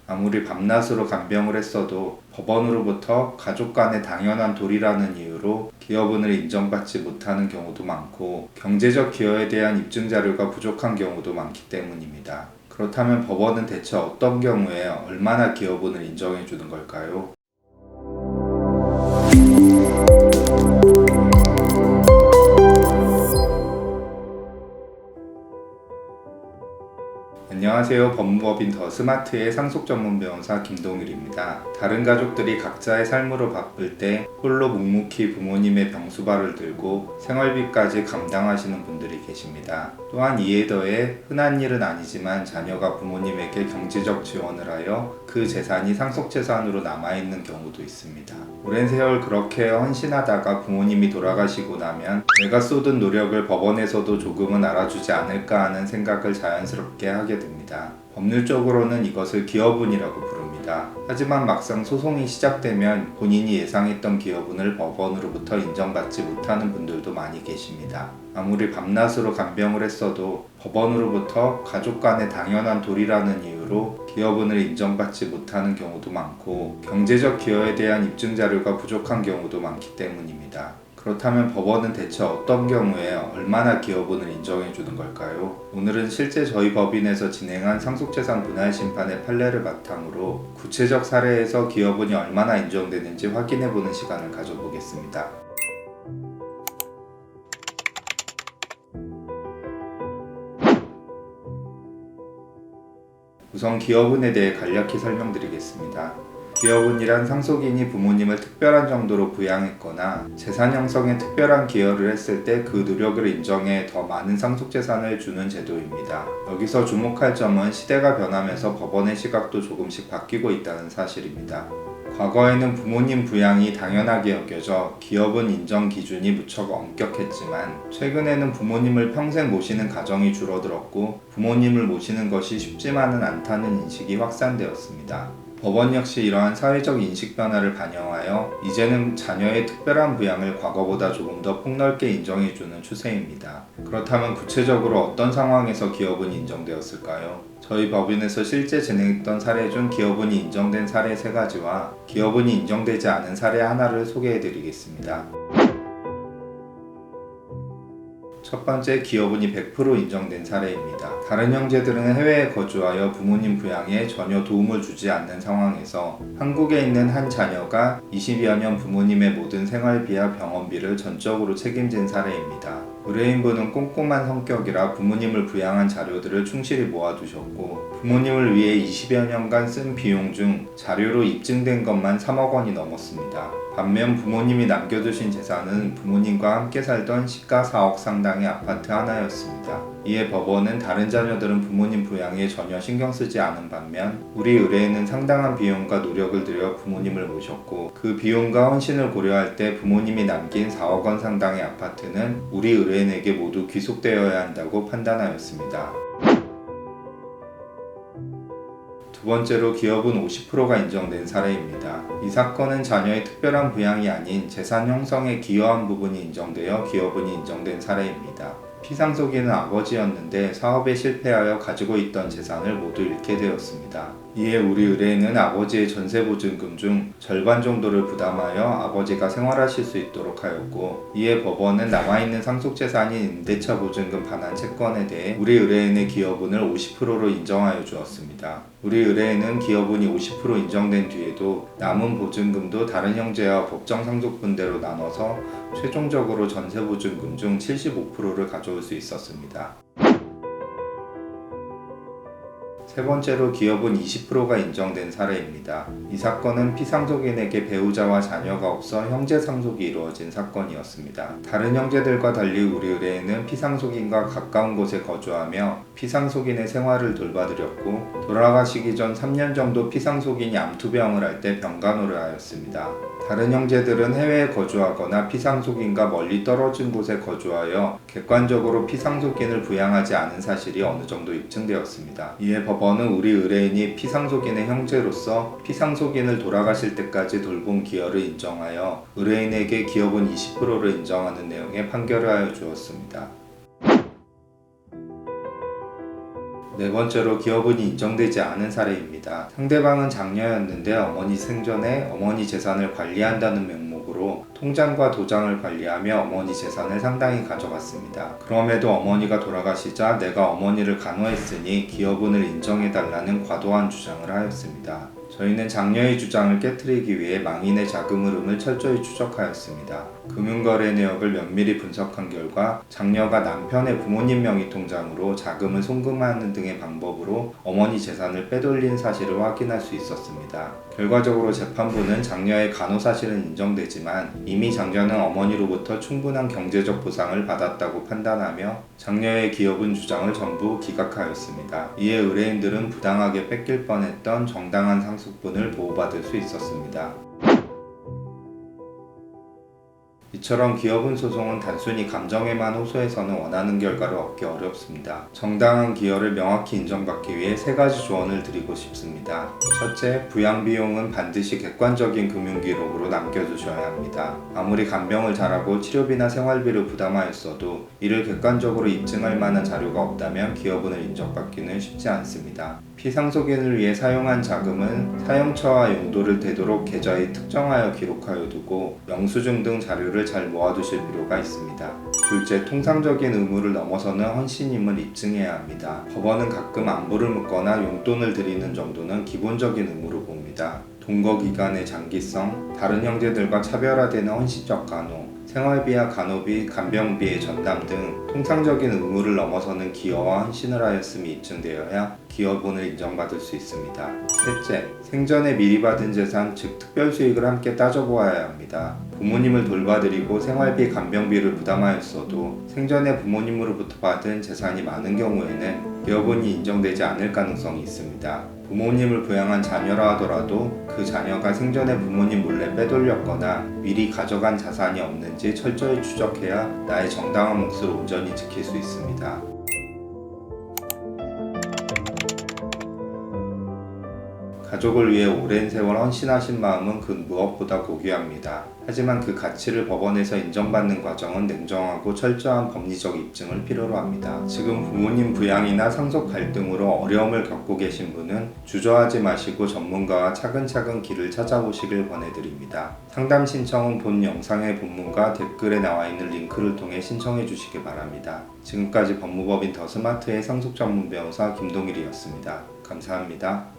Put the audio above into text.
아무리 밤낮으로 간병을 했어도 법원으로부터 가족 간의 당연한 도리라는 이유로 기여분을 인정받지 못하는 경우도 많고 경제적 기여에 대한 입증 자료가 부족한 경우도 많기 때문입니다. 그렇다면 법원은 대체 어떤 경우에 얼마나 기여분을 인정해 주는 걸까요? 안녕하세요. 법무법인 더 스마트의 상속 전문 변호사 김동일입니다. 다른 가족들이 각자의 삶으로 바쁠 때 홀로 묵묵히 부모님의 병수발을 들고 생활비까지 감당하시는 분들이 계십니다. 또한 이에 더해 흔한 일은 아니지만 자녀가 부모님에게 경제적 지원을 하여 그 재산이 상속재산으로 남아있는 경우도 있습니다. 오랜 세월 그렇게 헌신하다가 부모님이 돌아가시고 나면 내가 쏟은 노력을 법원에서도 조금은 알아주지 않을까 하는 생각을 자연스럽게 하게 됩니다. 법률적으로는 이것을 기여분이라고 부릅니다. 하지만 막상 소송이 시작되면 본인이 예상했던 기여분을 법원으로부터 인정받지 못하는 분들도 많이 계십니다. 아무리 밤낮으로 간병을 했어도 법원으로부터 가족 간의 당연한 도리라는 이유로 기여분을 인정받지 못하는 경우도 많고 경제적 기여에 대한 입증 자료가 부족한 경우도 많기 때문입니다. 그렇다면 법원은 대체 어떤 경우에 얼마나 기여분을 인정해 주는 걸까요? 오늘은 실제 저희 법인에서 진행한 상속재산 분할 심판의 판례를 바탕으로 구체적 사례에서 기여분이 얼마나 인정되는지 확인해 보는 시간을 가져보겠습니다. 우선 기여분에 대해 간략히 설명드리겠습니다. 기여분이란 상속인이 부모님을 특별한 정도로 부양했거나 재산 형성에 특별한 기여를 했을 때 그 노력을 인정해 더 많은 상속재산을 주는 제도입니다. 여기서 주목할 점은 시대가 변하면서 법원의 시각도 조금씩 바뀌고 있다는 사실입니다. 과거에는 부모님 부양이 당연하게 여겨져 기여분 인정 기준이 무척 엄격했지만 최근에는 부모님을 평생 모시는 가정이 줄어들었고 부모님을 모시는 것이 쉽지만은 않다는 인식이 확산되었습니다. 법원 역시 이러한 사회적 인식 변화를 반영하여 이제는 자녀의 특별한 부양을 과거보다 조금 더 폭넓게 인정해주는 추세입니다. 그렇다면 구체적으로 어떤 상황에서 기여분이 인정되었을까요? 저희 법인에서 실제 진행했던 사례 중 기여분이 인정된 사례 3가지와 기여분이 인정되지 않은 사례 하나를 소개해드리겠습니다. 첫 번째, 기여분이 100% 인정된 사례입니다. 다른 형제들은 해외에 거주하여 부모님 부양에 전혀 도움을 주지 않는 상황에서 한국에 있는 한 자녀가 20여 년 부모님의 모든 생활비와 병원비를 전적으로 책임진 사례입니다. 의뢰인분은 꼼꼼한 성격이라 부모님을 부양한 자료들을 충실히 모아두셨고 부모님을 위해 20여 년간 쓴 비용 중 자료로 입증된 것만 3억 원이 넘었습니다. 반면 부모님이 남겨두신 재산은 부모님과 함께 살던 시가 4억 상당의 아파트 하나였습니다. 이에 법원은 다른 자녀들은 부모님 부양에 전혀 신경 쓰지 않은 반면 우리 의뢰인은 상당한 비용과 노력을 들여 부모님을 모셨고 그 비용과 헌신을 고려할 때 부모님이 남긴 4억 원 상당의 아파트는 우리 의뢰인에게 모두 귀속되어야 한다고 판단하였습니다. 두 번째로 기여분 50%가 인정된 사례입니다. 이 사건은 자녀의 특별한 부양이 아닌 재산 형성에 기여한 부분이 인정되어 기여분이 인정된 사례입니다. 피상속인은 아버지였는데 사업에 실패하여 가지고 있던 재산을 모두 잃게 되었습니다. 이에 우리 의뢰인은 아버지의 전세보증금 중 절반 정도를 부담하여 아버지가 생활하실 수 있도록 하였고 이에 법원은 남아있는 상속재산인 임대차 보증금 반환 채권에 대해 우리 의뢰인의 기여분을 50%로 인정하여 주었습니다. 우리 의뢰인은 기여분이 50% 인정된 뒤에도 남은 보증금도 다른 형제와 법정 상속분대로 나눠서 최종적으로 전세보증금 중 75%를 가져올 수 있었습니다. 세 번째로 기여분 20%가 인정된 사례입니다. 이 사건은 피상속인에게 배우자와 자녀가 없어 형제 상속이 이루어진 사건이었습니다. 다른 형제들과 달리 우리 의뢰인은 피상속인과 가까운 곳에 거주하며 피상속인의 생활을 돌봐드렸고 돌아가시기 전 3년 정도 피상속인이 암투병을 할 때 병간호를 하였습니다. 다른 형제들은 해외에 거주하거나 피상속인과 멀리 떨어진 곳에 거주하여 객관적으로 피상속인을 부양하지 않은 사실이 어느 정도 입증되었습니다. 이에 법원은 우리 의뢰인이 피상속인의 형제로서 피상속인을 돌아가실 때까지 돌본 기여를 인정하여 의뢰인에게 기여분 20%를 인정하는 내용의 판결을 하여 주었습니다. 네 번째로 기여분이 인정되지 않은 사례입니다. 상대방은 장녀였는데 어머니 생전에 어머니 재산을 관리한다는 명목으로 통장과 도장을 관리하며 어머니 재산을 상당히 가져갔습니다. 그럼에도 어머니가 돌아가시자 내가 어머니를 간호했으니 기여분을 인정해달라는 과도한 주장을 하였습니다. 저희는 장녀의 주장을 깨트리기 위해 망인의 자금 흐름을 철저히 추적하였습니다. 금융거래 내역을 면밀히 분석한 결과 장녀가 남편의 부모님 명의 통장으로 자금을 송금하는 등의 방법으로 어머니 재산을 빼돌린 사실을 확인할 수 있었습니다. 결과적으로 재판부는 장녀의 간호 사실은 인정되지만 이미 장녀는 어머니로부터 충분한 경제적 보상을 받았다고 판단하며 장녀의 기여분 주장을 전부 기각하였습니다. 이에 의뢰인들은 부당하게 뺏길 뻔했던 정당한 상속분을 보호받을 수 있었습니다. 이처럼 기여분 소송은 단순히 감정에만 호소해서는 원하는 결과를 얻기 어렵습니다. 정당한 기여를 명확히 인정받기 위해 세 가지 조언을 드리고 싶습니다. 첫째, 부양 비용은 반드시 객관적인 금융기록으로 남겨두셔야 합니다. 아무리 간병을 잘하고 치료비나 생활비를 부담하였어도 이를 객관적으로 입증할 만한 자료가 없다면 기여분을 인정받기는 쉽지 않습니다. 피상속인을 위해 사용한 자금은 사용처와 용도를 되도록 계좌에 특정하여 기록하여 두고 영수증 등 자료를 잘 모아두실 필요가 있습니다. 둘째, 통상적인 의무를 넘어서는 헌신임을 입증해야 합니다. 법원은 가끔 안부를 묻거나 용돈을 드리는 정도는 기본적인 의무로 봅니다. 동거기간의 장기성, 다른 형제들과 차별화되는 헌신적 간호, 생활비와 간호비, 간병비의 전담 등 통상적인 의무를 넘어서는 기여와 헌신을 하였음이 입증되어야 기여분을 인정받을 수 있습니다. 셋째, 생전에 미리 받은 재산, 즉 특별수익을 함께 따져보아야 합니다. 부모님을 돌봐드리고 생활비, 간병비를 부담하였어도 생전에 부모님으로부터 받은 재산이 많은 경우에는 기여분이 인정되지 않을 가능성이 있습니다. 부모님을 부양한 자녀라 하더라도 그 자녀가 생전에 부모님 몰래 빼돌렸거나 미리 가져간 자산이 없는지 철저히 추적해야 나의 정당한 몫을 온전히 지킬 수 있습니다. 가족을 위해 오랜 세월 헌신하신 마음은 그 무엇보다 고귀합니다. 하지만 그 가치를 법원에서 인정받는 과정은 냉정하고 철저한 법리적 입증을 필요로 합니다. 지금 부모님 부양이나 상속 갈등으로 어려움을 겪고 계신 분은 주저하지 마시고 전문가와 차근차근 길을 찾아보시길 권해드립니다. 상담 신청은 본 영상의 본문과 댓글에 나와 있는 링크를 통해 신청해 주시기 바랍니다. 지금까지 법무법인 더 스마트의 상속 전문 변호사 김동일이었습니다. 감사합니다.